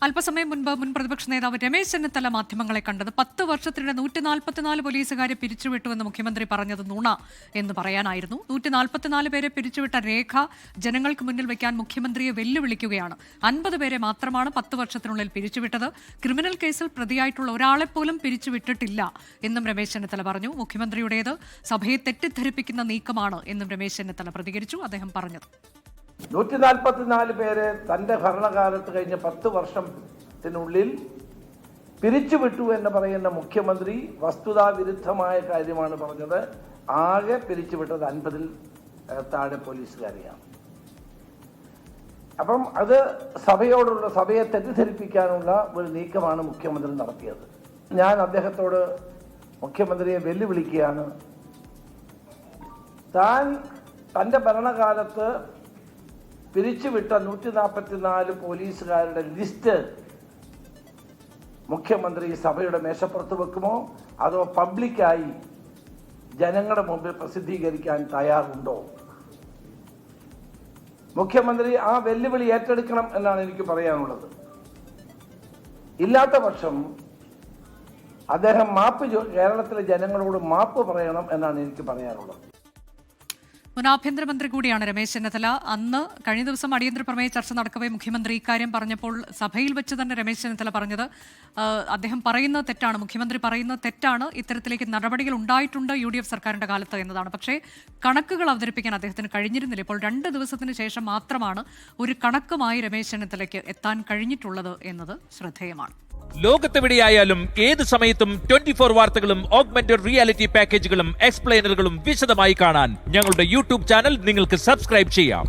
അല്പസമയം മുൻപ് മുൻ പ്രതിപക്ഷ നേതാവ് രമേശ് ചെന്നിത്തല മാധ്യമങ്ങളെ കണ്ടത് 10 വർഷത്തിനിടെ 144 പോലീസുകാരെ പിരിച്ചുവിട്ടുവെന്ന് മുഖ്യമന്ത്രി പറഞ്ഞത് നുണ എന്ന് പറയാനായിരുന്നു. 144 പേരെ പിരിച്ചുവിട്ട രേഖ ജനങ്ങൾക്ക് മുന്നിൽ വയ്ക്കാൻ മുഖ്യമന്ത്രിയെ വെല്ലുവിളിക്കുകയാണ്. 50 പേരെ മാത്രമാണ് 10 വർഷത്തിനുള്ളിൽ പിരിച്ചുവിട്ടത്. ക്രിമിനൽ കേസിൽ പ്രതിയായിട്ടുള്ള ഒരാളെപ്പോലും പിരിച്ചുവിട്ടിട്ടില്ല എന്നും രമേശ് ചെന്നിത്തല പറഞ്ഞു. മുഖ്യമന്ത്രിയുടേത് സഭയെ തെറ്റിദ്ധരിപ്പിക്കുന്ന നീക്കമാണ് എന്നും രമേശ് ചെന്നിത്തല പ്രതികരിച്ചു. അദ്ദേഹം പറഞ്ഞത് 144 പേരെ തൻ്റെ ഭരണകാലത്ത് കഴിഞ്ഞ 10 വർഷത്തിനുള്ളിൽ പിരിച്ചുവിട്ടു എന്ന് പറയുന്ന മുഖ്യമന്ത്രി വസ്തുതാവിരുദ്ധമായ കാര്യമാണ് പറഞ്ഞത്. ആകെ പിരിച്ചുവിട്ടത് 50-ൽ താഴെ പോലീസുകാരെയാണ്. അപ്പം അത് സഭയെ തെറ്റിദ്ധരിപ്പിക്കാനുള്ള ഒരു നീക്കമാണ് മുഖ്യമന്ത്രി നടത്തിയത്. ഞാൻ അദ്ദേഹത്തോട് മുഖ്യമന്ത്രിയെ വെല്ലുവിളിക്കുകയാണ്. തൻ്റെ ഭരണകാലത്ത് പിരിച്ചുവിട്ട 144 പോലീസുകാരുടെ ലിസ്റ്റ് മുഖ്യമന്ത്രി സഭയുടെ മേശപ്പുറത്ത് വെക്കുമോ അതോ പബ്ലിക്കായി ജനങ്ങളുടെ മുമ്പിൽ പ്രസിദ്ധീകരിക്കാൻ തയ്യാറുണ്ടോ? മുഖ്യമന്ത്രി ആ വെല്ലുവിളി ഏറ്റെടുക്കണം എന്നാണ് എനിക്ക് പറയാനുള്ളത്. ഇല്ലാത്ത പക്ഷം അദ്ദേഹം കേരളത്തിലെ ജനങ്ങളോട് മാപ്പ് പറയണം എന്നാണ് എനിക്ക് പറയാനുള്ളത്. മുൻ ആഭ്യന്തരമന്ത്രി കൂടിയാണ് രമേശ് ചെന്നിത്തല. അന്ന് കഴിഞ്ഞ ദിവസം അടിയന്തര പ്രമേയ ചർച്ച നടക്കവേ മുഖ്യമന്ത്രി ഇക്കാര്യം പറഞ്ഞപ്പോൾ സഭയിൽ വെച്ച് തന്നെ രമേശ് ചെന്നിത്തല പറഞ്ഞത് അദ്ദേഹം പറയുന്നത് തെറ്റാണ്, മുഖ്യമന്ത്രി പറയുന്നത് തെറ്റാണ്, ഇത്തരത്തിലേക്ക് നടപടികൾ ഉണ്ടായിട്ടുണ്ട് UDF സർക്കാരിന്റെ കാലത്ത് എന്നതാണ്. പക്ഷേ കണക്കുകൾ അവതരിപ്പിക്കാൻ അദ്ദേഹത്തിന് കഴിഞ്ഞിരുന്നില്ല. ഇപ്പോൾ 2 ദിവസത്തിന് ശേഷം മാത്രമാണ് ഒരു കണക്കുമായി രമേശ് ചെന്നിത്തലയ്ക്ക് എത്താൻ കഴിഞ്ഞിട്ടുള്ളത് എന്നത് ശ്രദ്ധേയമാണ്. ലോകത്തെവിടെയായാലും ഏത് സമയത്തും 24 വാർത്തകളും ഓഗ്മെന്റഡ് റിയാലിറ്റി പാക്കേജുകളും എക്സ്പ്ലെയിനറുകളും വിശദമായി കാണാൻ ഞങ്ങളുടെ YouTube ചാനൽ നിങ്ങൾക്ക് സബ്സ്ക്രൈബ് ചെയ്യാം.